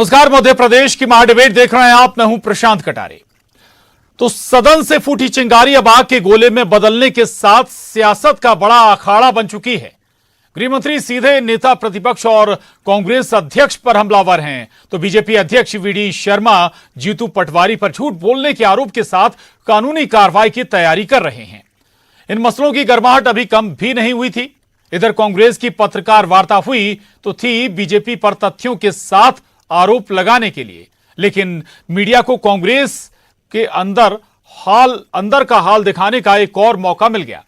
नमस्कार, मध्य प्रदेश की महाडिबेट देख रहे हैं आप। मैं हूं प्रशांत कटारे। तो सदन से फूटी चिंगारी अब आग के गोले में बदलने के साथ सियासत का बड़ा अखाड़ा बन चुकी है। गृहमंत्री सीधे नेता प्रतिपक्ष और कांग्रेस अध्यक्ष पर हमलावर हैं, तो बीजेपी अध्यक्ष वीडी शर्मा जीतू पटवारी पर झूठ बोलने के आरोप के साथ कानूनी कार्रवाई की तैयारी कर रहे हैं। इन मसलों की गर्माहट अभी कम भी नहीं हुई थी। इधर कांग्रेस की पत्रकार वार्ता हुई तो थी बीजेपी पर तथ्यों के साथ आरोप लगाने के लिए, लेकिन मीडिया को कांग्रेस के अंदर का हाल दिखाने का एक और मौका मिल गया।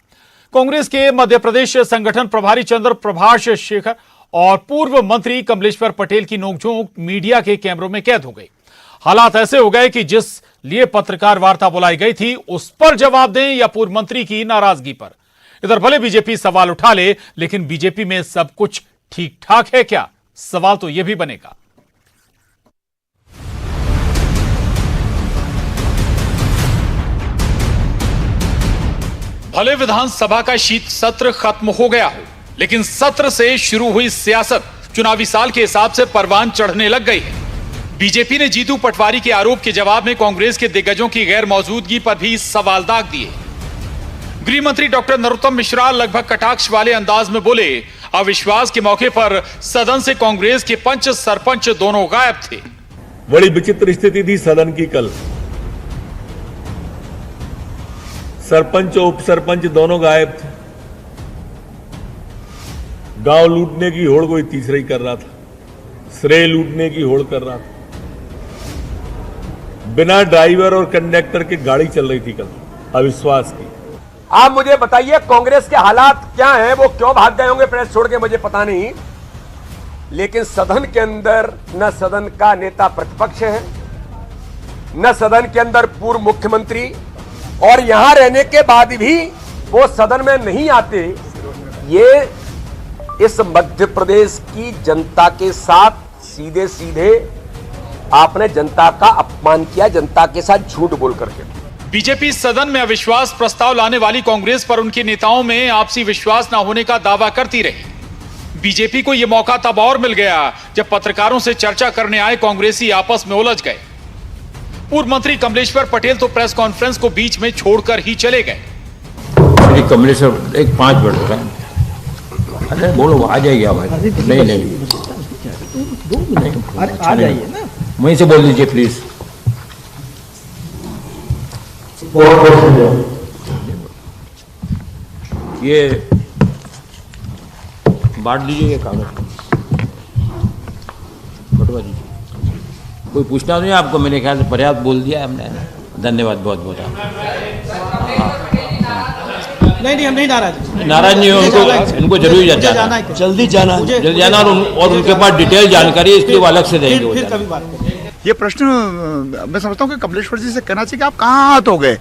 कांग्रेस के मध्य प्रदेश संगठन प्रभारी चंद्र प्रभाष शेखर और पूर्व मंत्री कमलेश्वर पटेल की नोकझोंक मीडिया के कैमरों में कैद हो गई। हालात ऐसे हो गए कि जिस लिए पत्रकार वार्ता बुलाई गई थी उस पर जवाब दें या पूर्व मंत्री की नाराजगी पर। इधर भले बीजेपी सवाल उठा ले, लेकिन बीजेपी में सब कुछ ठीक ठाक है क्या? सवाल तो यह भी बनेगा। भले विधानसभा का शीत सत्र खत्म हो गया हो, लेकिन सत्र से शुरू हुई सियासत चुनावी साल के हिसाब से परवान चढ़ने लग गई है। बीजेपी ने जीतू पटवारी के आरोप के जवाब में कांग्रेस के दिग्गजों की गैर मौजूदगी पर भी सवाल दाग दिए। गृह मंत्री डॉक्टर नरोत्तम मिश्रा लगभग कटाक्ष वाले अंदाज में बोले, अविश्वास के मौके पर सदन से कांग्रेस के पंच सरपंच दोनों गायब थे। बड़ी विचित्र स्थिति थी सदन की कल। सरपंच और उप सरपंच दोनों गायब थे। गांव लूटने की होड़ कोई तीसरा ही कर रहा था, श्रेय लूटने की होड़ कर रहा था। बिना ड्राइवर और कंडक्टर की गाड़ी चल रही थी कल अविश्वास की। आप मुझे बताइए कांग्रेस के हालात क्या हैं? वो क्यों भाग गए होंगे प्रेस छोड़ के, मुझे पता नहीं। लेकिन सदन के अंदर न सदन का नेता प्रतिपक्ष है, न सदन के अंदर पूर्व मुख्यमंत्री, और यहां रहने के बाद भी वो सदन में नहीं आते। ये इस मध्य प्रदेश की जनता के साथ सीधे सीधे आपने जनता का अपमान किया, जनता के साथ झूठ बोल करके। बीजेपी सदन में अविश्वास प्रस्ताव लाने वाली कांग्रेस पर उनके नेताओं में आपसी विश्वास न होने का दावा करती रही। बीजेपी को यह मौका तब और मिल गया जब पत्रकारों से चर्चा करने आए कांग्रेसी आपस में उलझ गए। पूर्व मंत्री कमलेश्वर पटेल तो प्रेस कॉन्फ्रेंस को बीच में छोड़कर ही चले गए। कमलेश्वर एक 5 मिनट का, अरे बोलो आ जाइए भाई। नहीं अरे आ जाइए ना, वहीं से बोल दीजिए प्लीज। ये बांट दीजिए, ये कागज बटवा दीजिए। कोई पूछना नहीं आपको, मेरे ख्याल से पर्याप्त बोल दिया हमने। धन्यवाद, बहुत बहुत। नहीं हम नहीं नाराज नहीं हो। उनको जरूर जाना है, जल्दी जाना और उनके पास डिटेल जानकारी है, इसलिए वो अलग से देंगे। फिर कभी बात करेंगे। ये प्रश्न मैं समझता हूँ कि कमलेश्वर जी से कहना चाहिए कि आप कहाँ हाथ हो गए,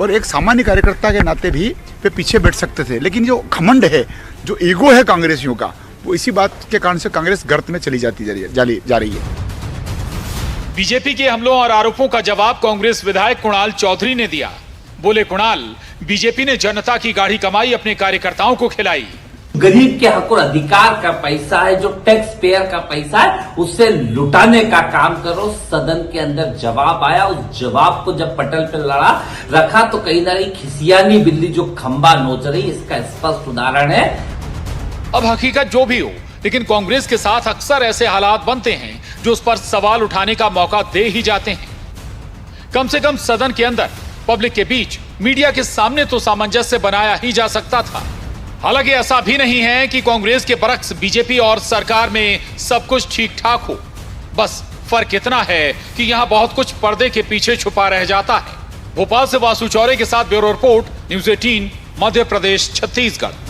और एक सामान्य कार्यकर्ता के नाते भी वे पीछे बैठ सकते थे। लेकिन जो घमंड है, जो ईगो है कांग्रेसियों का, वो इसी बात के कारण से कांग्रेस गर्त में चली जा रही है। बीजेपी के हमलों और आरोपों का जवाब कांग्रेस विधायक कुणाल चौधरी ने दिया। बोले कुणाल, बीजेपी ने जनता की गाढ़ी कमाई अपने कार्यकर्ताओं को खिलाई। गरीब के हक और अधिकार का पैसा है, जो टैक्स पेयर का पैसा है, उससे लुटाने का काम करो। सदन के अंदर जवाब आया, उस जवाब को जब पटल पे रखा तो कहीं ना कहीं खिसियानी बिल्ली जो खंबा नोच रही, इसका स्पष्ट उदाहरण है। अब हकीकत जो भी हो, लेकिन कांग्रेस के साथ अक्सर ऐसे हालात बनते हैं जो उस पर सवाल उठाने का मौका दे ही जाते हैं। कम से कम सदन के अंदर, पब्लिक के बीच, मीडिया के सामने तो सामंजस्य बनाया ही जा सकता था। हालांकि ऐसा भी नहीं है कि कांग्रेस के बरक्स बीजेपी और सरकार में सब कुछ ठीक ठाक हो। बस फर्क इतना है कि यहां बहुत कुछ पर्दे के पीछे छुपा रह जाता है। भोपाल से वासु चौरे के साथ bureau report, news 18, Madhya Pradesh, Chhattisgarh.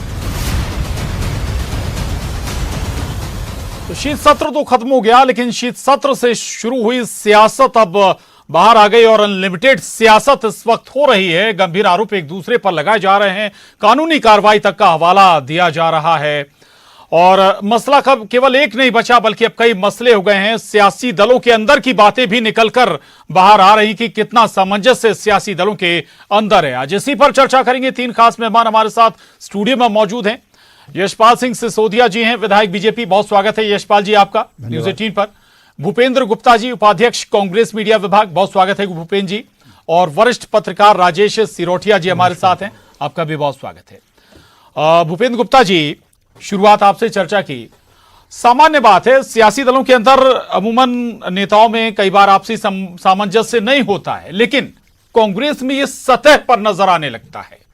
तो शीत सत्र तो खत्म हो गया, लेकिन शीत सत्र से शुरू हुई सियासत अब बाहर आ गई और अनलिमिटेड सियासत इस वक्त हो रही है। गंभीर आरोप एक दूसरे पर लगाए जा रहे हैं, कानूनी कार्रवाई तक का हवाला दिया जा रहा है। और मसला केवल एक नहीं बचा, बल्कि अब कई मसले हो गए हैं। सियासी दलों के अंदर की बातें भी निकलकर बाहर आ रही कि कितना सामंजस्य सियासी दलों के अंदर है। आज इसी पर चर्चा करेंगे। 3 खास मेहमान हमारे साथ स्टूडियो में मौजूद हैं। यशपाल सिंह सिसोदिया जी हैं, विधायक बीजेपी। बहुत स्वागत है यशपाल जी आपका न्यूज़ 18 पर। भूपेंद्र गुप्ता जी, उपाध्यक्ष कांग्रेस मीडिया विभाग, बहुत स्वागत है भूपेंद्र जी। और वरिष्ठ पत्रकार राजेश सिरोठिया जी हमारे साथ हैं, आपका भी बहुत स्वागत है। भूपेंद्र गुप्ता जी, शुरुआत आपसे चर्चा की। सामान्य बात है, सियासी दलों के अंदर अमूमन नेताओं में कई बार आपसी सामंजस्य नहीं होता है, लेकिन कांग्रेस में यह सतह पर नजर आने लगता है।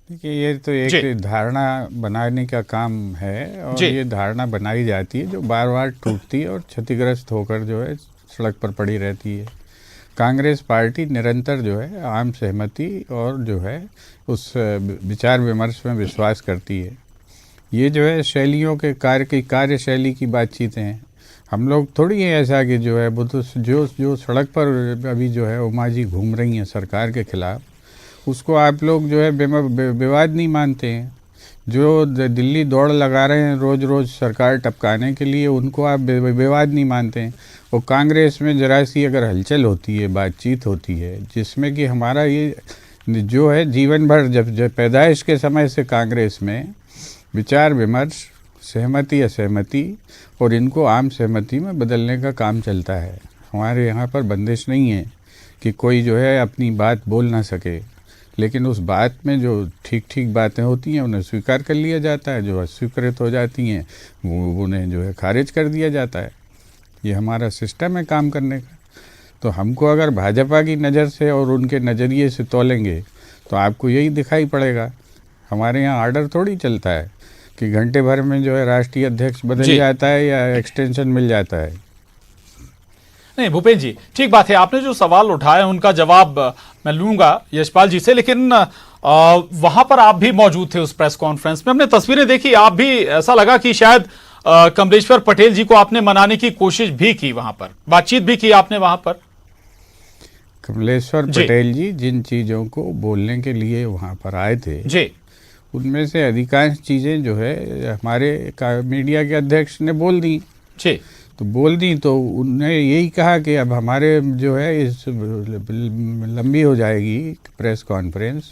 देखिए, ये तो एक धारणा बनाने का काम है और ये धारणा बनाई जाती है जो बार बार टूटती है और क्षतिग्रस्त होकर जो है सड़क पर पड़ी रहती है। कांग्रेस पार्टी निरंतर जो है आम सहमति और जो है उस विचार विमर्श में विश्वास करती है। ये जो है शैलियों के कार्यशैली की बातचीतें हैं। हम लोग थोड़ी है ऐसा कि जो है वो तो जो सड़क पर अभी जो है उमा जी घूम रही हैं सरकार के खिलाफ, उसको आप लोग जो है विवाद नहीं मानते हैं। जो दिल्ली दौड़ लगा रहे हैं रोज़ रोज़ सरकार टपकाने के लिए, उनको आप विवाद नहीं मानते हैं। और कांग्रेस में जरा सी अगर हलचल होती है, बातचीत होती है, जिसमें कि हमारा ये जो है जीवन भर जब पैदाइश के समय से कांग्रेस में विचार विमर्श, सहमति असहमति और इनको आम सहमति में बदलने का काम चलता है। हमारे यहाँ पर बंदिश नहीं है कि कोई जो है अपनी बात बोल ना सके, लेकिन उस बात में जो ठीक बातें होती हैं उन्हें स्वीकार कर लिया जाता है, जो अस्वीकृत हो जाती हैं वो उन्हें जो है खारिज कर दिया जाता है। ये हमारा सिस्टम है काम करने का। तो हमको अगर भाजपा की नज़र से और उनके नज़रिए से तोलेंगे तो आपको यही दिखाई पड़ेगा। हमारे यहाँ आर्डर थोड़ी चलता है कि घंटे भर में जो है राष्ट्रीय अध्यक्ष बदल जाता है या एक्सटेंशन मिल जाता है। नहीं भूपेंद्र जी, ठीक बात है, आपने जो सवाल उठाए उनका जवाब मैं लूंगा यशपाल जी से, लेकिन वहां पर आप भी मौजूद थे उस प्रेस कॉन्फ्रेंस में, हमने तस्वीरें देखी, आप भी ऐसा लगा कि शायद कमलेश्वर पटेल जी को आपने मनाने की कोशिश भी की, वहां पर बातचीत भी की आपने वहां पर। कमलेश्वर पटेल जी जिन चीज़ों को बोलने के लिए वहाँ पर आए थे जी, उनमें से अधिकांश चीज़ें जो है हमारे मीडिया के अध्यक्ष ने बोल दी जी। तो उन्होंने यही कहा कि अब हमारे जो है इस लंबी हो जाएगी प्रेस कॉन्फ्रेंस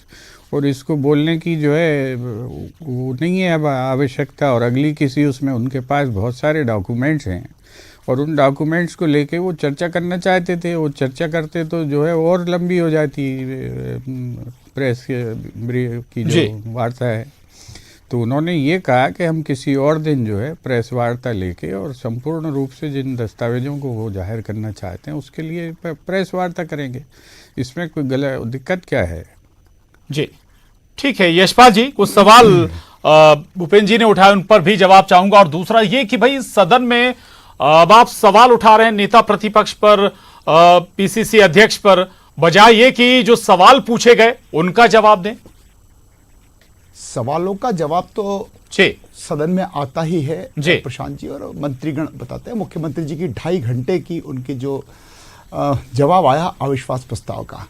और इसको बोलने की जो है वो नहीं है अब आवश्यकता, और अगली किसी उसमें उनके पास बहुत सारे डॉक्यूमेंट्स हैं और उन डॉक्यूमेंट्स को लेके वो चर्चा करना चाहते थे। वो चर्चा करते तो जो है और लंबी हो जाती प्रेस की जो वार्ता है। तो उन्होंने ये कहा कि हम किसी और दिन जो है प्रेस वार्ता लेके और संपूर्ण रूप से जिन दस्तावेजों को वो जाहिर करना चाहते हैं उसके लिए प्रेस वार्ता करेंगे। इसमें कोई दिक्कत क्या है? जी ठीक है। यशपाल जी, कुछ सवाल भूपेंद्र जी ने उठाए, उन पर भी जवाब चाहूंगा। और दूसरा ये कि भाई सदन में अब आप सवाल उठा रहे हैं नेता प्रतिपक्ष पर, पीसीसी अध्यक्ष पर, बजाय ये कि जो सवाल पूछे गए उनका जवाब दें। सवालों का जवाब तो सदन में आता ही है प्रशांत जी, और मंत्रीगण बताते हैं। मुख्यमंत्री जी की 2.5 घंटे की उनकी जो जवाब आया अविश्वास प्रस्ताव का,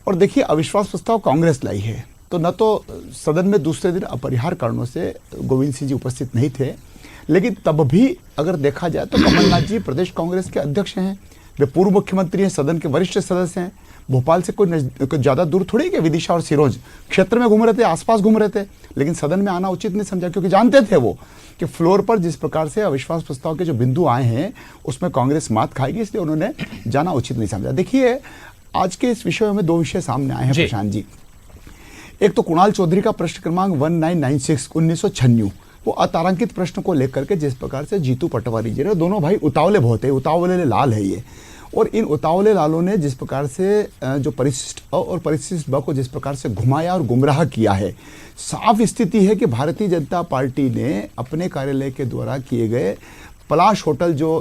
और देखिए अविश्वास प्रस्ताव कांग्रेस लाई है, तो न तो सदन में दूसरे दिन अपरिहार्य कारणों से गोविंद सिंह जी उपस्थित नहीं थे, लेकिन तब भी अगर देखा जाए तो कमलनाथ जी प्रदेश कांग्रेस के अध्यक्ष हैं, वे पूर्व मुख्यमंत्री हैं, सदन के वरिष्ठ सदस्य हैं, भोपाल से कोई ज़्यादा दूर थोड़ी कि विदिशा और सिरोंज क्षेत्र में घूम रहे थे, आसपास घूम रहे थे, लेकिन सदन में आना उचित नहीं समझा, क्योंकि जानते थे वो कि फ्लोर पर जिस प्रकार से अविश्वास प्रस्ताव के जो बिंदु आए हैं उसमें कांग्रेस मात खाएगी, इसलिए उन्होंने जाना उचित नहीं समझा। देखिए आज के इस विषय में 2 विषय सामने आए हैं प्रशांत जी। एक तो कुणाल चौधरी का प्रश्न क्रमांक 1996 1996, वो अतारांकित प्रश्न को लेकर के जिस प्रकार से जीतू पटवारी जी ने, दोनों भाई उतावले बहुत है, उतावले लाल है ये, और इन उतावले लालों ने जिस प्रकार से जो परिशिष्ट अ और परिशिष्ट ब को जिस प्रकार से घुमाया और गुमराह किया है, साफ स्थिति है कि भारतीय जनता पार्टी ने अपने कार्यालय के द्वारा किए गए पलाश होटल जो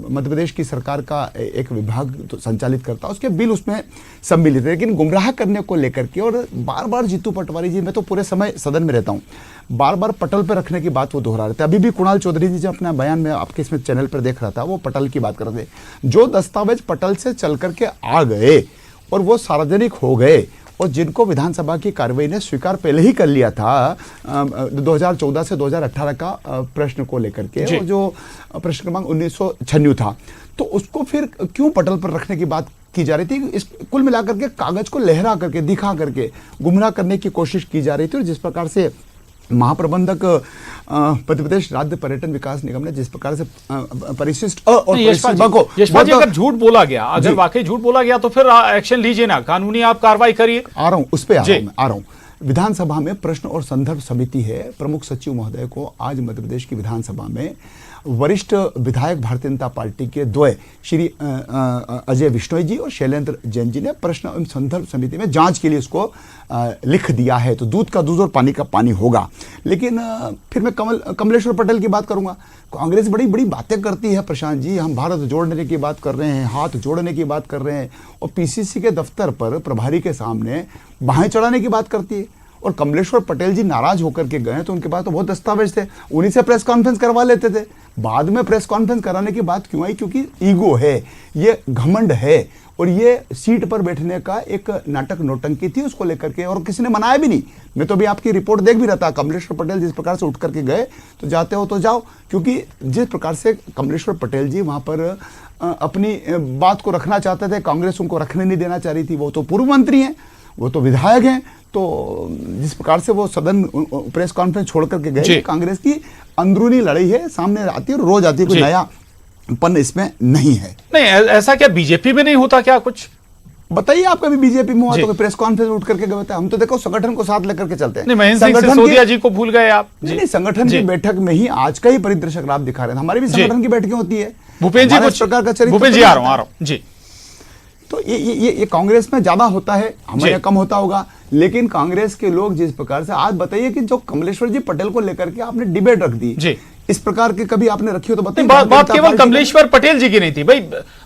मध्य प्रदेश की सरकार का एक विभाग तो संचालित करता है, उसके बिल उसमें सम्मिलित है, लेकिन गुमराह करने को लेकर के और बार बार जीतू पटवारी जी, मैं तो पूरे समय सदन में रहता हूँ, बार बार पटल पर रखने की बात वो दोहरा रहे थे। अभी भी कुणाल चौधरी जी जो अपना बयान में आपके इसमें चैनल पर देख रहा था, वो पटल की बात कर रहे थे। जो दस्तावेज पटल से चल करके आ गए और वो सार्वजनिक हो गए और जिनको विधानसभा की कार्रवाई ने स्वीकार पहले ही कर लिया था 2014 से 2018 का प्रश्न को लेकर के, और जो प्रश्न क्रमांक 1996 था, तो उसको फिर क्यों पटल पर रखने की बात की जा रही थी? इस कुल मिलाकर के कागज को लहरा करके, दिखा करके गुमराह करने की कोशिश की जा रही थी। और जिस प्रकार से महाप्रबंधक मध्य प्रदेश राज्य पर्यटन विकास निगम ने जिस प्रकार से परिशिष्ट और यशपाल जी, अगर झूठ बोला गया, अगर वाकई झूठ बोला गया तो फिर एक्शन लीजिए ना, कानूनी आप कार्रवाई करिए। आ रहा हूं, उस पे आ रहा हूं। विधानसभा में प्रश्न और संदर्भ समिति है। प्रमुख सचिव महोदय को आज मध्य प्रदेश की विधानसभा में वरिष्ठ विधायक भारतीय जनता पार्टी के द्वय श्री अजय विश्नोई जी और शैलेंद्र जैन जी ने प्रश्न एवं संदर्भ समिति में जांच के लिए उसको लिख दिया है। तो दूध का दूध और पानी का पानी होगा। लेकिन फिर मैं कमलेश्वर पटेल की बात करूंगा। कांग्रेस बड़ी बड़ी बातें करती है प्रशांत जी, हम भारत जोड़ने की बात कर रहे हैं, हाथ जोड़ने की बात कर रहे हैं, और पीसीसी के दफ्तर पर प्रभारी के सामने बाहें चढ़ाने की बात करती है। और कमलेश्वर पटेल जी नाराज होकर के गए तो उनके पास तो बहुत दस्तावेज थे, उन्हीं से प्रेस कॉन्फ्रेंस करवा लेते थे। बाद में प्रेस कॉन्फ्रेंस कराने की बात क्यों आई? क्योंकि ईगो है, ये घमंड है, और ये सीट पर बैठने का एक नाटक नौटंकी थी उसको लेकर के, और किसी ने मनाया भी नहीं। मैं तो अभी आपकी रिपोर्ट देख भी रहा था। कमलेश्वर पटेल जिस प्रकार से उठ करके गए, तो जाते हो तो जाओ, क्योंकि जिस प्रकार से कमलेश्वर पटेल जी वहां पर अपनी बात को रखना चाहते थे, कांग्रेस उनको रखने नहीं देना चाह रही थी। वो तो पूर्व मंत्री हैं, वो तो विधायक हैं, तो जिस प्रकार से वो सदन प्रेस कॉन्फ्रेंस छोड़ करके गए, कांग्रेस की अंदरूनी लड़ाई है, सामने आती है, रोज आती है, कोई नया पन इसमें नहीं है। नहीं, ऐसा क्या बीजेपी में नहीं होता क्या कुछ? बताइए, आप कभी बीजेपी में हुआ तो प्रेस कॉन्फ्रेंस उठ करके गए? हम तो देखो संगठन को साथ लेकर के चलते हैं। महेंद्र सिंह सिसोदिया जी को भूल गए आप? नहीं, संगठन की बैठक में ही आज का ही परिदृश्य आप दिखा रहे हैं। हमारी भी संगठन की बैठकें होती है। भूपेन्द्र जी कुछ प्रकार का चरित्र, भूपेन्द्र जी आ रहा हूं जी। तो ये कांग्रेस में ज्यादा होता है, हमारे यहाँ कम होता होगा। लेकिन कांग्रेस के लोग जिस प्रकार से, आज बताइए कि जो कमलेश्वर जी पटेल को लेकर के आपने डिबेट रख दी जी, इस प्रकार के कभी आपने रखी हो तो बताइए। बात केवल कमलेश्वर पटेल जी की नहीं थी भाई।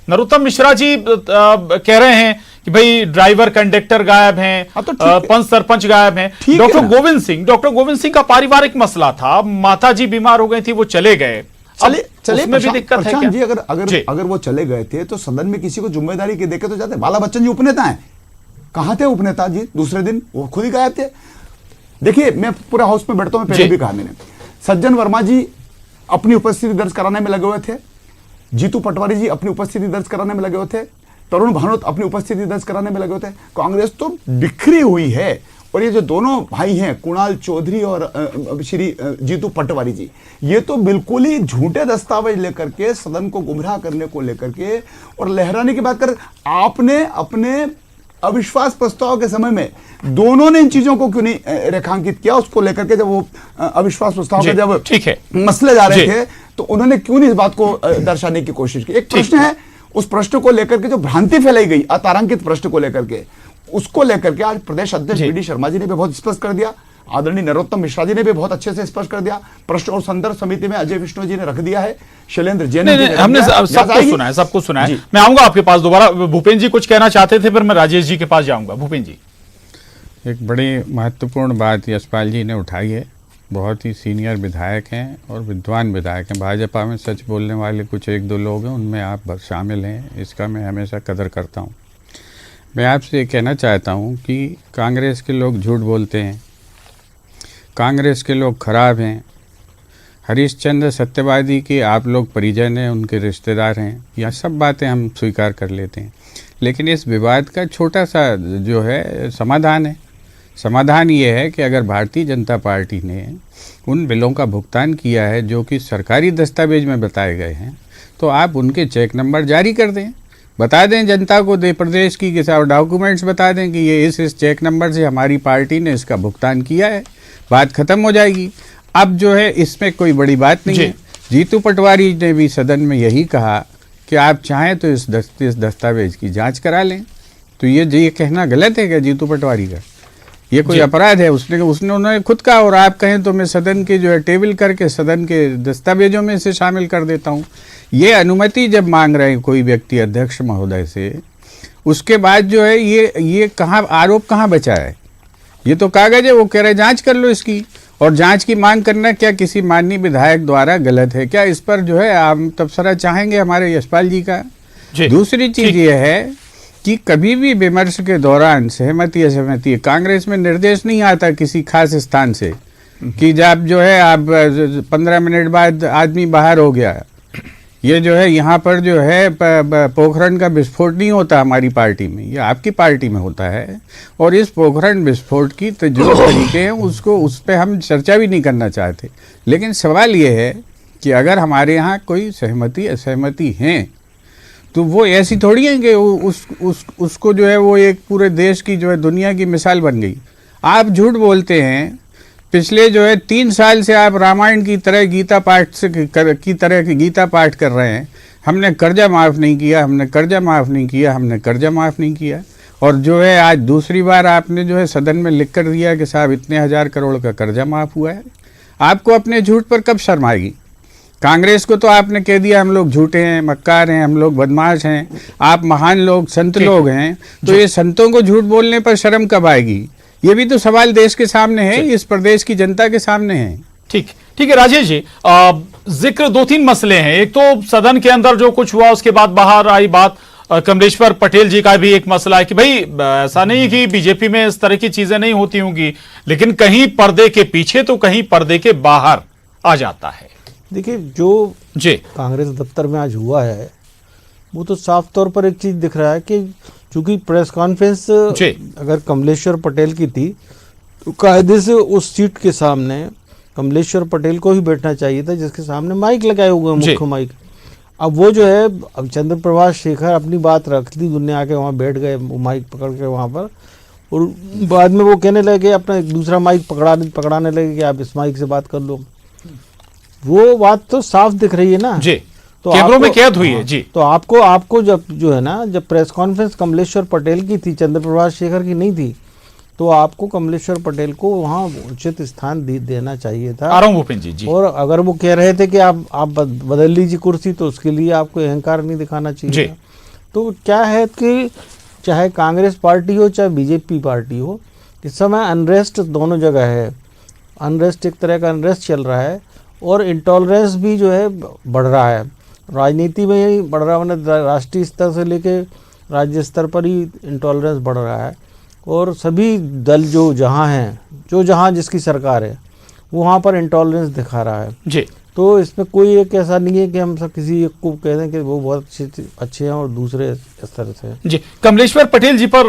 नरोत्तम मिश्रा जी कह रहे हैं कि भाई ड्राइवर कंडक्टर गायब हैं, पंच सरपंच गायब हैं। डॉक्टर गोविंद सिंह का पारिवारिक मसला था, माता जी बीमार हो गई थी, वो चले गए। चले में भी दिक्कत है क्या? जी, अगर वो चले गए थे तो सदन में किसी को जिम्मेदारी के देके तो जाते। बाला बच्चन जी उपनेता हैं, कहां थे उपनेता जी? दूसरे दिन वो खुद ही गायब थे। देखिए, मैं पूरा हाउस में बैठता हूं, पहले भी कहा मैंने, सज्जन वर्मा जी अपनी उपस्थिति दर्ज कराने में लगे हुए थे, जीतू पटवारी जी अपनी उपस्थिति दर्ज कराने में लगे हुए थे, तरुण भानोत अपनी उपस्थिति दर्ज कराने में लगे हुए थे। कांग्रेस तो बिखरी हुई है। और ये जो दोनों भाई हैं, कुणाल चौधरी और श्री जीतू पटवारी जी, ये तो बिल्कुल ही झूठे दस्तावेज लेकर के सदन को गुमराह करने को लेकर के और लहराने की बात कर। आपने अपने अविश्वास प्रस्ताव के समय में दोनों ने इन चीजों को क्यों नहीं रेखांकित किया? उसको लेकर के जब वो अविश्वास प्रस्ताव के जब ठीक है मसले जा रहे थे, तो उन्होंने क्यों नहीं इस बात को दर्शाने की कोशिश की? एक प्रश्न है, उस प्रश्न को लेकर के जो भ्रांति फैलाई गई, अतारांकित प्रश्न को लेकर के, उसको लेकर के आज प्रदेश अध्यक्ष वी डी शर्मा जी ने भी बहुत स्पष्ट कर दिया, आदरणीय नरोत्तम मिश्रा जी ने भी बहुत अच्छे से स्पष्ट कर दिया, प्रश्न और संदर्भ समिति में अजय विश्नोई जी ने रख दिया है, शैलेंद्र जैन जी ने हमने सबको सुना है। मैं आऊंगा आपके पास दोबारा। भूपेन्द्र जी कुछ कहना चाहते थे, फिर मैं राजेश जी के पास जाऊंगा। भूपेन्द्र जी, एक बड़ी महत्वपूर्ण बात यशपाल जी ने उठाई है। बहुत ही सीनियर विधायक हैं और विद्वान विधायक हैं। भाजपा में सच बोलने वाले कुछ एक दो लोग हैं, उनमें आप शामिल हैं, इसका मैं हमेशा कदर करता हूँ। मैं आपसे ये कहना चाहता हूँ कि कांग्रेस के लोग झूठ बोलते हैं, कांग्रेस के लोग खराब हैं, हरीशचंद्र सत्यवादी के आप लोग परिजन हैं, उनके रिश्तेदार हैं, यह सब बातें हम स्वीकार कर लेते हैं। लेकिन इस विवाद का छोटा सा जो है समाधान है। समाधान ये है कि अगर भारतीय जनता पार्टी ने उन बिलों का भुगतान किया है जो कि सरकारी दस्तावेज में बताए गए हैं, तो आप उनके चेक नंबर जारी कर दें, बता दें जनता को, दे प्रदेश की और डॉक्यूमेंट्स बता दें कि ये इस चेक नंबर से हमारी पार्टी ने इसका भुगतान किया है, बात खत्म हो जाएगी। अब जो है इसमें कोई बड़ी बात नहीं है। जीतू पटवारी ने भी सदन में यही कहा कि आप चाहें तो इस दस्तावेज की जांच करा लें। तो ये कहना गलत है क्या जीतू पटवारी का? ये कोई अपराध है? उन्होंने खुद कहा। और आप कहें तो मैं सदन के जो है टेबल करके सदन के दस्तावेजों में से शामिल कर देता हूँ। ये अनुमति जब मांग रहे हैं कोई व्यक्ति अध्यक्ष महोदय से, उसके बाद जो है ये कहाँ आरोप कहाँ बचा है? ये तो कागज है, वो कह रहे जांच कर लो इसकी। और जांच की मांग करना क्या किसी माननीय विधायक द्वारा गलत है क्या? इस पर जो है आप तबसरा चाहेंगे हमारे यशपाल जी का? दूसरी चीज ये है कि कभी भी विमर्श के दौरान सहमति असहमति, कांग्रेस में निर्देश नहीं आता किसी खास स्थान से कि जब जो है आप 15 मिनट बाद आदमी बाहर हो गया ये जो है यहाँ पर जो है पोखरण का विस्फोट नहीं होता हमारी पार्टी में, ये आपकी पार्टी में होता है। और इस पोखरण विस्फोट की जो तरीके हैं उसको उस पर हम चर्चा भी नहीं करना चाहते। लेकिन सवाल ये है कि अगर हमारे यहाँ कोई सहमति असहमति हैं तो वो ऐसी थोड़ी है कि उसको जो है वो एक पूरे देश की जो है दुनिया की मिसाल बन गई। आप झूठ बोलते हैं, पिछले जो है 3 साल से आप रामायण की तरह गीता पाठ कर रहे हैं। हमने कर्जा माफ़ नहीं किया, हमने कर्जा माफ़ नहीं किया, हमने कर्जा माफ़ नहीं किया। और जो है आज दूसरी बार आपने जो है सदन में लिख कर दिया कि साहब इतने 1000 करोड़ का कर्जा माफ़ हुआ है। आपको अपने झूठ पर कब शर्म आएगी? कांग्रेस को तो आपने कह दिया हम लोग झूठे हैं, मक्कार हैं, हम लोग बदमाश हैं, आप महान लोग संत लोग हैं। तो ये संतों को झूठ बोलने पर शर्म कब आएगी? ये भी तो सवाल देश के सामने है, इस प्रदेश की जनता के सामने है। ठीक है राजेश जी, जिक्र 2-3 मसले हैं। एक तो सदन के अंदर जो कुछ हुआ उसके बाद बाहर आई बात, कमलेश्वर पटेल जी का भी एक मसला है कि भाई ऐसा नहीं कि बीजेपी में इस तरह की चीजें नहीं होती होंगी, लेकिन कहीं पर्दे के पीछे तो कहीं पर्दे के बाहर आ जाता है। देखिए, जो कांग्रेस दफ्तर में आज हुआ है वो तो साफ तौर पर एक चीज दिख रहा है कि चूंकि प्रेस कॉन्फ्रेंस अगर कमलेश्वर पटेल की थी तो कायदे से उस सीट के सामने कमलेश्वर पटेल को ही बैठना चाहिए था, जिसके सामने माइक लगाए हुए हैं, मुख्य माइक। अब वो जो है, अब चंद्र प्रभाष शेखर अपनी बात रख दी, दुनिया के वहाँ बैठ गए माइक पकड़ के वहाँ पर, और बाद में वो कहने लगे, अपना दूसरा माइक पकड़ाने लगे कि आप इस माइक से बात कर लो। वो बात तो साफ दिख रही है ना जी, तो कैमरों में कैद हुई है जी। तो आपको जब जो है ना, जब प्रेस कॉन्फ्रेंस कमलेश्वर पटेल की थी, चंद्र प्रभाष शेखर की नहीं थी, तो आपको कमलेश्वर पटेल को वहाँ उचित स्थान देना चाहिए था। भूपेंद्र जी। और अगर वो कह रहे थे कि आप बदल लीजिए कुर्सी, तो उसके लिए आपको अहंकार नहीं दिखाना चाहिए। तो क्या है कि चाहे कांग्रेस पार्टी हो चाहे बीजेपी पार्टी हो, इस समय अनरेस्ट दोनों जगह है। अनरेस्ट, एक तरह का अनरेस्ट चल रहा है, और इंटॉलरेंस भी जो है बढ़ रहा है। राजनीति में ही बढ़ रहा है, मतलब राष्ट्रीय स्तर से लेके राज्य स्तर पर ही इंटॉलरेंस बढ़ रहा है। और सभी दल जो जहाँ जिसकी सरकार है वो वहाँ पर इंटॉलरेंस दिखा रहा है जी। तो इसमें कोई एक ऐसा नहीं है कि हम सब किसी एक को कह दें कि वो बहुत अच्छे हैं और दूसरे इस तरह से जी। कमलेश्वर पटेल जी पर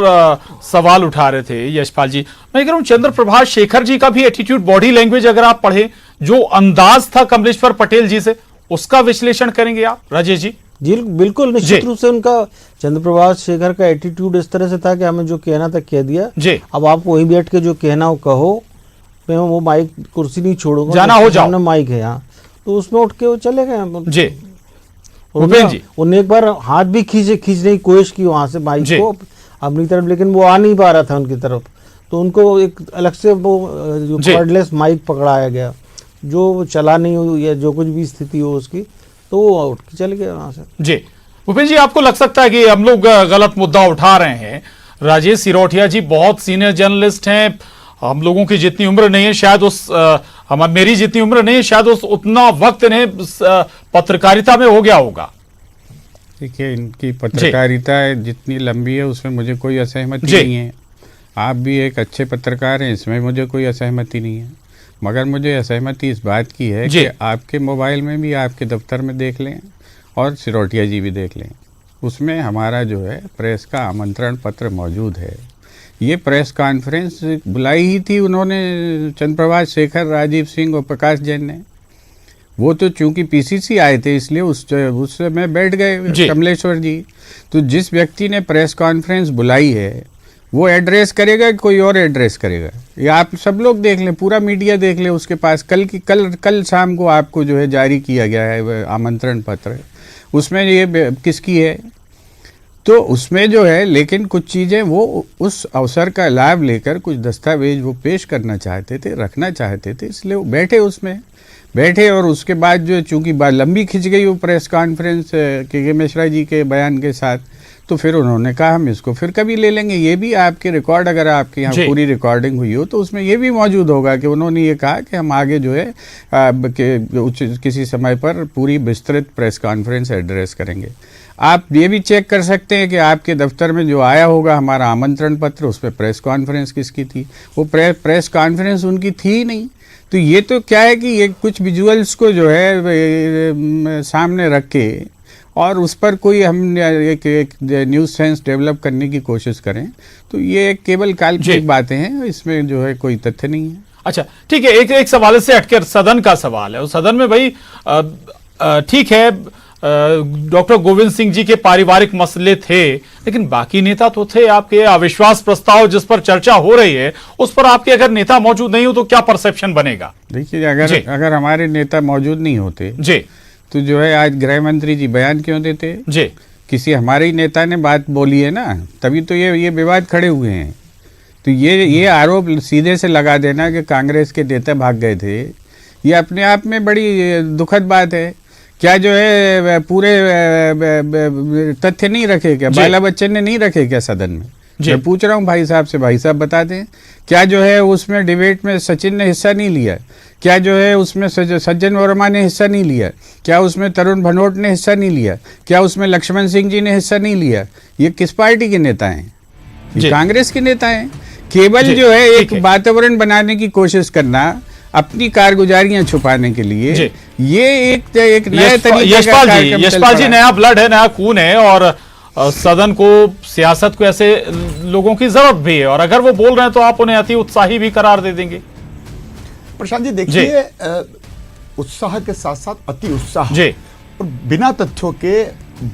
सवाल उठा रहे थे यशपाल जी। मैं कह रहा हूँ चंद्र प्रभाष शेखर जी का भी एटीट्यूड, बॉडी लैंग्वेज अगर आप पढ़े, जो अंदाज था कमलेश्वर पटेल जी से, उसका विश्लेषण करेंगे आप राजेश जी? जी बिल्कुल, निश्चित रूप से उनका, चंद्र प्रभाष शेखर का एटीट्यूड इस तरह से था कि हमें जो कहना था कह दिया जी। अब आप वहीं बैठ के जो कहना हो कहो, मैं वो माइक कुर्सी नहीं छोड़ूंगा, जाना हो जाओ, माइक है यहाँ, तो उसमें उठ के वो चले गए जी। उन्हें एक बार हाथ भी खींचने की कोशिश की वहां से माइक को अपनी तरफ, लेकिन वो आ नहीं पा रहा था उनकी तरफ, तो उनको एक अलग से वो कॉर्डलेस माइक पकड़ाया गया, जो चला नहीं हो या जो कुछ भी स्थिति हो उसकी, तो वो उठ के चले गए वहां से जी। भूपेंद्र जी, आपको लग सकता है कि हम लोग गलत मुद्दा उठा रहे हैं। राजेश सिरोठिया जी बहुत सीनियर जर्नलिस्ट हैं, हम लोगों की जितनी उम्र नहीं है शायद, मेरी जितनी उम्र नहीं है शायद, उतना वक्त इन्हें पत्रकारिता में हो गया होगा। देखिए, इनकी पत्रकारिता जितनी लंबी है उसमें मुझे कोई असहमति नहीं है। आप भी एक अच्छे पत्रकार हैं, इसमें मुझे कोई असहमति नहीं है। मगर मुझे असहमति इस बात की है कि आपके मोबाइल में भी, आपके दफ्तर में देख लें और सिरोठिया जी भी देख लें, उसमें हमारा जो है प्रेस का आमंत्रण पत्र मौजूद है। ये प्रेस कॉन्फ्रेंस बुलाई ही थी उन्होंने, चंद्र प्रभाष शेखर, राजीव सिंह और प्रकाश जैन ने। वो तो चूंकि पीसीसी आए थे इसलिए उस समय बैठ गए कमलेश्वर जी। तो जिस व्यक्ति ने प्रेस कॉन्फ्रेंस बुलाई है वो एड्रेस करेगा, कोई और एड्रेस करेगा? ये आप सब लोग देख लें, पूरा मीडिया देख लें, उसके पास कल शाम को आपको जो है जारी किया गया है आमंत्रण पत्र, उसमें ये किसकी है? तो उसमें जो है, लेकिन कुछ चीज़ें वो उस अवसर का लाभ लेकर कुछ दस्तावेज वो पेश करना चाहते थे, रखना चाहते थे, इसलिए वो बैठे और उसके बाद जो चूँकि लंबी खिंच गई वो प्रेस कॉन्फ्रेंस के मिश्रा जी के बयान के साथ, तो फिर उन्होंने कहा हम इसको फिर कभी ले लेंगे। ये भी आपके रिकॉर्ड, अगर आपके यहाँ पूरी रिकॉर्डिंग हुई हो तो उसमें ये भी मौजूद होगा कि उन्होंने ये कहा कि हम आगे जो है किसी समय पर पूरी विस्तृत प्रेस कॉन्फ्रेंस एड्रेस करेंगे। आप ये भी चेक कर सकते हैं कि आपके दफ्तर में जो आया होगा हमारा आमंत्रण पत्र, उस पर प्रेस कॉन्फ्रेंस किसकी थी? वो प्रेस कॉन्फ्रेंस उनकी थी ही नहीं। तो ये तो क्या है कि ये कुछ विजुअल्स को जो है सामने रख के और उस पर कोई हम एक न्यूज़ सेंस डेवलप करने की कोशिश करें, तो ये केवल काल्पनिक बातें हैं, इसमें जो है कोई तथ्य नहीं है। अच्छा ठीक है, एक सवाल से हटकर सदन का सवाल है। उस सदन में भाई ठीक है, डॉक्टर गोविंद सिंह जी के पारिवारिक मसले थे, लेकिन बाकी नेता तो थे। आपके अविश्वास प्रस्ताव जिस पर चर्चा हो रही है उस पर आपके अगर नेता मौजूद नहीं हो तो क्या परसेप्शन बनेगा? देखिए, अगर हमारे नेता मौजूद नहीं होते जी तो जो है आज गृह मंत्री जी बयान क्यों देते जी? किसी हमारे ही नेता ने बात बोली है ना, तभी तो ये विवाद खड़े हुए हैं। तो ये आरोप सीधे से लगा देना कि कांग्रेस के नेता भाग गए थे, ये अपने आप में बड़ी दुखद बात है। क्या जो है पूरे तथ्य नहीं रखे क्या? बाला बच्चन ने नहीं रखे क्या सदन में? मैं पूछ रहा हूँ भाई साहब से, भाई साहब बता दें, क्या जो है उसमें डिबेट में सचिन ने हिस्सा नहीं लिया? क्या जो है उसमें सज्जन वर्मा ने हिस्सा नहीं लिया? क्या उसमें तरुण भनोट ने हिस्सा नहीं लिया? क्या उसमें लक्ष्मण सिंह जी ने हिस्सा नहीं लिया? ये किस पार्टी के नेता हैं? ये कांग्रेस के नेता हैं। केवल जो है एक वातावरण बनाने की कोशिश करना, अपनी कारगुजारियां छुपाने के लिए, ये एक नए तरीके यशपाल जी नया ब्लड है, नया खून है, और सदन को, सियासत को ऐसे लोगों की जरूरत भी है, और अगर वो बोल रहे हैं तो आप उन्हें अति उत्साही भी करार दे देंगे? प्रशांत जी देखिए, उत्साह के साथ साथ अति उत्साह और बिना तथ्यों के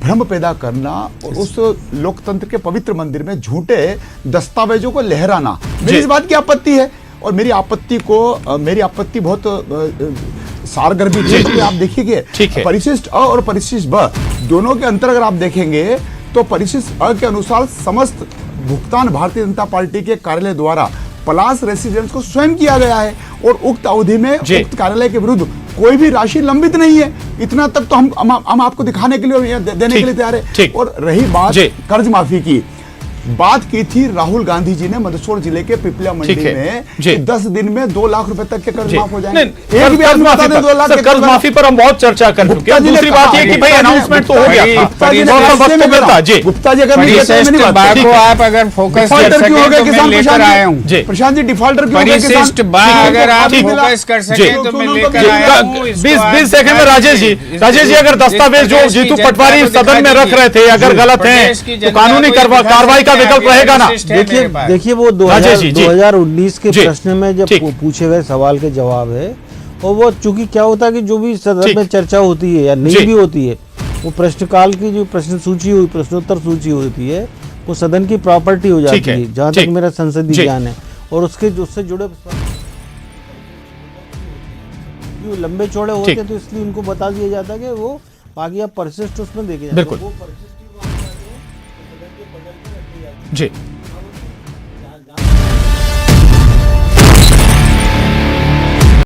भ्रम पैदा करना और उस लोकतंत्र के पवित्र मंदिर में झूठे दस्तावेजों को लहराना, मेरी इस बात की आपत्ति है। और मेरी आपत्ति बहुत सारगर्भी थी। आप देखिए परिशिष्ट अ और परिशिष्ट ब दोनों के अंतर अगर आप देखेंगे तो परिशिष्ट अ के अनुसार समस्त भुगतान भारतीय जनता पार्टी के कार्यालय द्वारा पलास रेसिडेंस को स्वयं किया गया है, और उक्त अवधि में उक्त कार्यालय के विरुद्ध कोई भी राशि लंबित नहीं है। इतना तक तो हम आपको दिखाने के लिए, देने के लिए तैयार है। और रही बात कर्ज माफी की, बात की थी राहुल गांधी जी ने मंदसौर जिले के पिपलिया मंडी में 10 दिन में 2 लाख रुपए तक के कर्ज माफ हो जाएंगे। कर्ज माफी पर हम बहुत चर्चा कर चुके हैं। दूसरी बात है कि भाई अनाउंसमेंट तो हो गया था, गुप्ता जी अगर आप अगर फोकस कर सके लेकर आया हूं प्रशांत जी, डिफॉल्टर क्यों अगर आप फोकस कर सके तो मैं लेकर आया हूं। 20 सेकंड में राजेश जी अगर दस्तावेज जो जीतू पटवारी सदन में रख रहे थे अगर गलत है तो कानूनी कार्रवाई का विकल्प रहेगा ना? देखिए वो 2019 के प्रश्न में जब पूछे गए सवाल के जवाब है, और वो चूंकि क्या होता है कि जो भी सदन में चर्चा होती है या नहीं भी होती है, वो प्रश्नकाल की जो प्रश्न सूची हुई, प्रश्नोत्तर सूची होती है, वो सदन की प्रॉपर्टी हो जाती है, जहां तक मेरा संसदीय ज्ञान है। और उससे जुड़े लंबे चौड़े होते हैं तो इसलिए उनको बता दिया जाता है कि वो बाकी आप परिशिष्ट उसमें देखे जाते हैं। जी